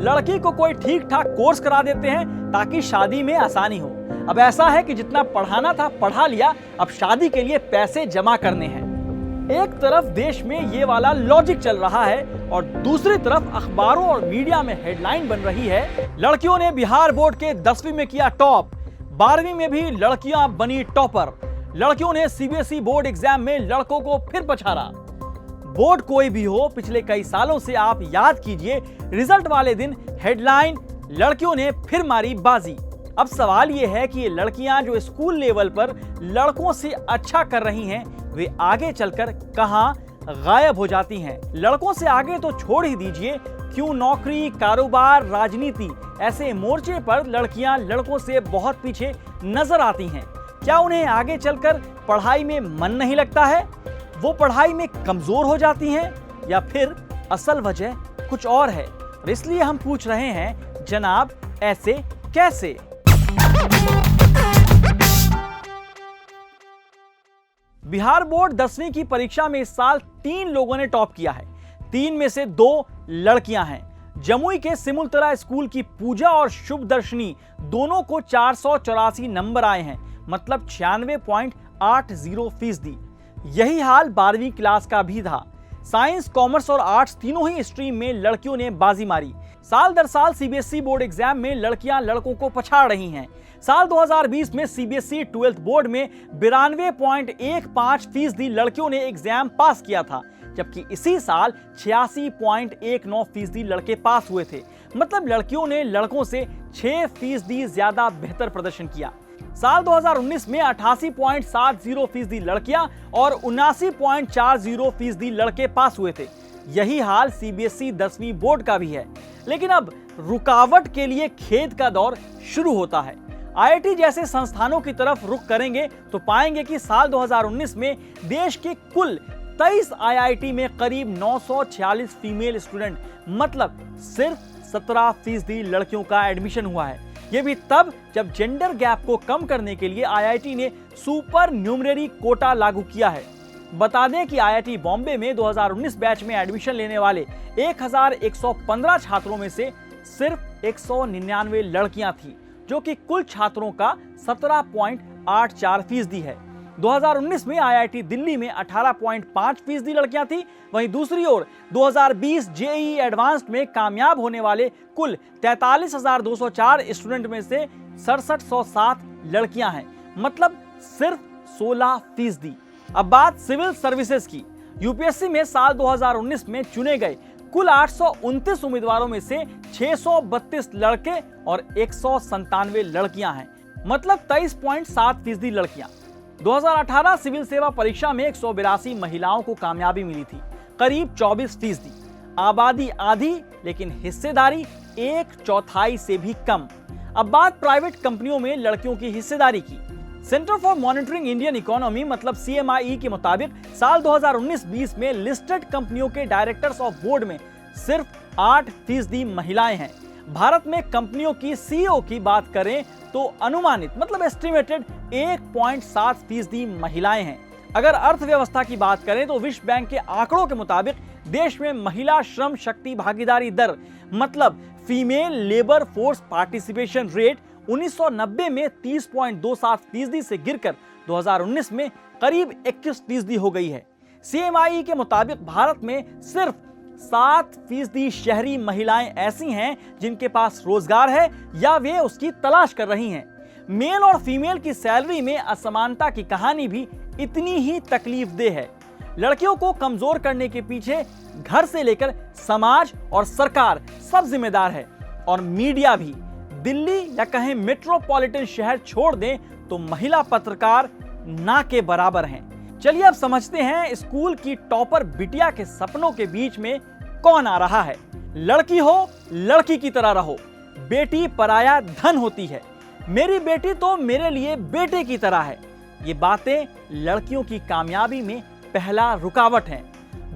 लड़की को कोई ठीक ठाक कोर्स करा देते हैं ताकि शादी में आसानी हो। अब ऐसा है कि जितना पढ़ाना था पढ़ा लिया, अब शादी के लिए पैसे जमा करने हैं। एक तरफ देश में ये वाला लॉजिक चल रहा है और दूसरी तरफ अखबारों और मीडिया में हेडलाइन बन रही है, लड़कियों ने बिहार बोर्ड के 10वीं में किया टॉप, 12वीं में भी लड़कियां बनी टॉपर, लड़कियों ने सीबीएसई बोर्ड एग्जाम में लड़कों को फिर पछाड़ा। बोर्ड कोई भी हो, पिछले कई सालों से आप याद कीजिए, रिजल्ट वाले दिन हेडलाइन, लड़कियों ने फिर मारी बाजी। अब सवाल यह है कि ये लड़कियां जो स्कूल लेवल पर लड़कों से अच्छा कर रही हैं, वे आगे चलकर कहां गायब हो जाती हैं। लड़कों से आगे तो छोड़ ही दीजिए, क्यों नौकरी, कारोबार, राजनीति ऐसे मोर्चे पर लड़कियां लड़कों से बहुत पीछे नजर आती हैं। क्या उन्हें आगे चलकर पढ़ाई में मन नहीं लगता है, वो पढ़ाई में कमजोर हो जाती हैं, या फिर असल वजह कुछ और है? और इसलिए हम पूछ रहे हैं, जनाब ऐसे कैसे? बिहार बोर्ड 10वीं की परीक्षा में इस साल 3 लोगों ने टॉप किया है। 3 में से 2 लड़कियां हैं। जमुई के सिमुलतला स्कूल की पूजा और शुभदर्शनी दोनों को 484 नंबर आए हैं, मतलब 96.80%। यही हाल 12वीं क्लास का भी था। साइंस, कॉमर्स और आर्ट्स तीनों ही स्ट्रीम में लड़कियों ने बाजी मारी। साल दर साल सीबीएसई बोर्ड एग्जाम में लड़कियां लड़कों को पछाड़ रही हैं। साल 2020 में सीबीएसई 12th बोर्ड में 92.15% लड़कियों ने एग्जाम पास किया था, जबकि इसी साल 86.19% लड़के पास हुए थे। मतलब लड़कियों ने लड़कों से 6% ज्यादा बेहतर प्रदर्शन किया। साल 2019 में 88.70% लड़कियां और 79.40% लड़के पास हुए थे। यही हाल सीबीएसई 10वीं बोर्ड का भी है। लेकिन अब रुकावट के लिए खेद का दौर शुरू होता है। आईआईटी जैसे संस्थानों की तरफ रुख करेंगे तो पाएंगे कि साल 2019 में देश के कुल 23 आईआईटी में करीब 946 फीमेल स्टूडेंट, मतलब सिर्फ 17% लड़कियों का एडमिशन हुआ है। यह भी तब जब जेंडर गैप को कम करने के लिए आईआईटी ने सुपर न्यूमररी कोटा लागू किया है। बता दें कि आईआईटी बॉम्बे में 2019 बैच में एडमिशन लेने वाले 1115 छात्रों में से सिर्फ 199 लड़कियां थीं, जो कि कुल छात्रों का 17.84% है। 2019 में आईआईटी दिल्ली में 18.5% लड़कियां थीं। वहीं दूसरी ओर 2020 जेईई एडवांस्ड में कामयाब होने वाले कुल 43,204 स्टूडेंट में से 6707 लड़कियां हैं, मतलब सिर्फ 16%। अब बात सिविल सर्विसेज की। यूपीएससी में साल 2019 में चुने गए कुल 829 उम्मीदवारों में से 632 लड़के और 197 लड़कियां हैं, मतलब 23.7% लड़कियां। 2018 सिविल सेवा परीक्षा में 182 महिलाओं को कामयाबी मिली थी, करीब 24%। आबादी आधी, लेकिन हिस्सेदारी 1/4 से भी कम। अब बात प्राइवेट कंपनियों में लड़कियों की हिस्सेदारी की। Centre for monitoring Indian economy मतलब सीएमआई के मुताबिक साल 2019-20 में लिस्टेड कंपनियों के डायरेक्टर्स ऑफ बोर्ड में सिर्फ 8% महिलाएं हैं। भारत में कंपनियों की सीईओ की बात करें तो अनुमानित मतलब एस्टिमेटेड 1.7% महिलाएं हैं। अगर अर्थव्यवस्था की बात करें तो विश्व बैंक के आंकड़ों के मुताबिक देश में महिला श्रम शक्ति भागीदारी दर मतलब female labour force participation rate 1990 में 30.27% से गिरकर 2019 में करीब 21% हो गई है। सीएमआई के मुताबिक भारत में सिर्फ 7% शहरी महिलाएं ऐसी हैं जिनके पास रोजगार है या वे उसकी तलाश कर रही हैं। मेल और फीमेल की सैलरी में असमानता की कहानी भी इतनी ही तकलीफदेह है। लड़कियों को कमजोर करने के पीछे घर से लेकर समाज और सरकार सब जिम्मेदार है, और मीडिया भी। दिल्ली या कहें मेट्रोपॉलिटन शहर छोड़ दें तो महिला पत्रकार ना के बराबर हैं। चलिए अब समझते हैं स्कूल की टॉपर बिटिया के सपनों के बीच में कौन आ रहा है। लड़की हो, लड़की की तरह रहो। बेटी पराया धन होती है। मेरी बेटी तो मेरे लिए बेटे की तरह है। ये बातें लड़कियों की कामयाबी में पहला रुकावट है।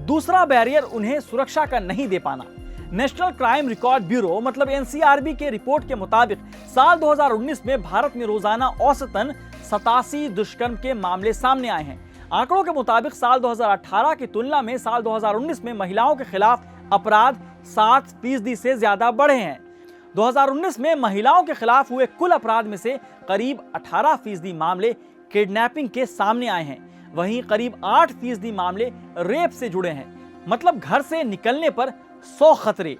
दूसरा बैरियर उन्हें सुरक्षा का नहीं दे पाना। नेशनल क्राइम रिकॉर्ड ब्यूरो मतलब एनसीआरबी के रिपोर्ट के मुताबिक साल 2019 में भारत में रोजाना औसतन 87 दुष्कर्म के मामले सामने आए हैं। आंकड़ों के मुताबिक साल 2018 की तुलना में साल 2019 में महिलाओं के खिलाफ अपराध 7% से ज्यादा बढ़े हैं। 2019 में महिलाओं के खिलाफ हुए कुल अपराध में से करीब 18% मामले किडनैपिंग के सामने आए हैं। वहीं करीब 8% मामले रेप से जुड़े हैं। मतलब घर से निकलने पर 100 खतरे।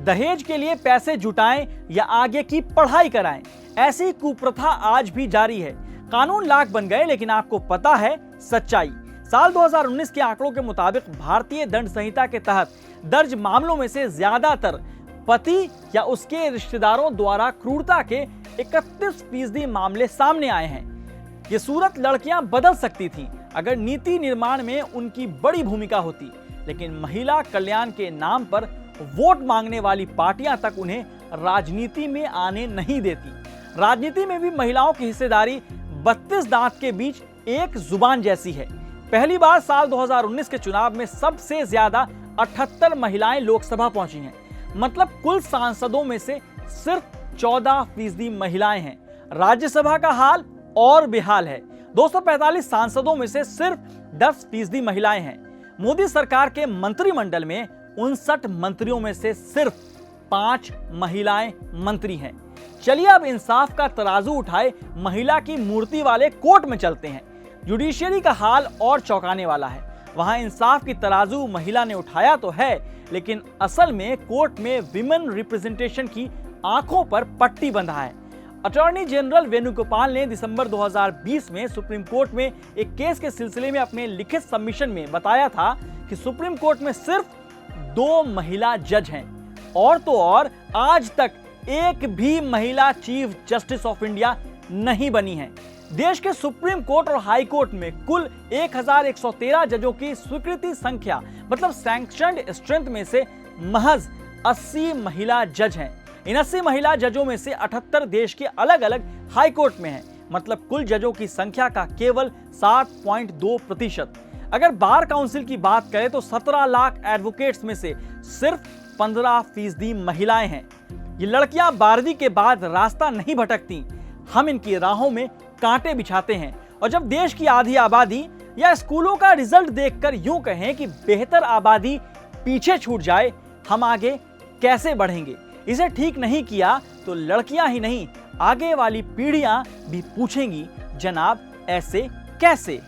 दहेज के लिए पैसे जुटाएं या आगे की पढ़ाई कराएं, ऐसी कुप्रथा आज भी जारी है। कानून लाख बन गए, लेकिन आपको पता है सच्चाई। साल 2019 के आंकड़ों के मुताबिक भारतीय दंड संहिता के तहत दर्ज मामलों में से ज्यादातर पति या उसके रिश्तेदारों द्वारा क्रूरता के 31% मामले सामने आए हैं। ये सूरत लड़कियां बदल सकती थीं अगर नीति निर्माण में उनकी बड़ी भूमिका होती, लेकिन महिला कल्याण के नाम पर वोट मांगने वाली पार्टियां तक उन्हें राजनीति में आने नहीं देती। राजनीति में भी महिलाओं की हिस्सेदारी 32 दांत के बीच एक जुबान जैसी है। पहली बार साल 2019 के चुनाव में सबसे ज्यादा 78 महिलाएं लोकसभा पहुंची हैं। मतलब कुल सांसदों में से सिर्फ 14% महिलाएं हैं। राज्यसभा का हाल और बेहाल है। 245 सांसदों में से सिर्फ 10% महिलाएं हैं। मोदी सरकार के मंत्रिमंडल में 59 मंत्रियों में से सिर्फ 5 महिलाएं मंत्री हैं। चलिए अब इंसाफ का तराजू उठाए महिला की मूर्ति वाले कोर्ट में चलते हैं। जुडिशियरी का हाल और चौंकाने वाला है। वहां इंसाफ की तराजू महिला ने उठाया तो है, लेकिन असल में कोर्ट में विमेन रिप्रेजेंटेशन की आंखों पर पट्टी बंधा है। अटॉर्नी जनरल वेणुगोपाल ने दिसंबर 2020 में सुप्रीम कोर्ट में एक केस के सिलसिले में अपने लिखित सबमिशन में बताया था कि सुप्रीम कोर्ट में सिर्फ 2 महिला जज हैं। और तो और आज तक एक भी महिला चीफ जस्टिस ऑफ इंडिया नहीं बनी है। देश के सुप्रीम कोर्ट और हाई कोर्ट में कुल 1113 जजों की स्वीकृति संख्या मतलब सैंक्शनड स्ट्रेंथ में से महज 80 महिला जज हैं। इन 80 महिला जजों में से 78 देश के अलग अलग हाई कोर्ट में हैं। मतलब कुल जजों की संख्या का केवल 7.2%। अगर बार काउंसिल की बात करें तो 17 लाख एडवोकेट्स में से सिर्फ 15% महिलाएं हैं। ये लड़कियां 12वीं के बाद रास्ता नहीं भटकती, हम इनकी राहों में कांटे बिछाते हैं। और जब देश की आधी आबादी या स्कूलों का रिजल्ट देखकर यूं कहें कि बेहतर आबादी पीछे छूट जाए, हम आगे कैसे बढ़ेंगे? इसे ठीक नहीं किया तो लड़कियां ही नहीं, आगे वाली पीढ़ियां भी पूछेंगी, जनाब ऐसे कैसे?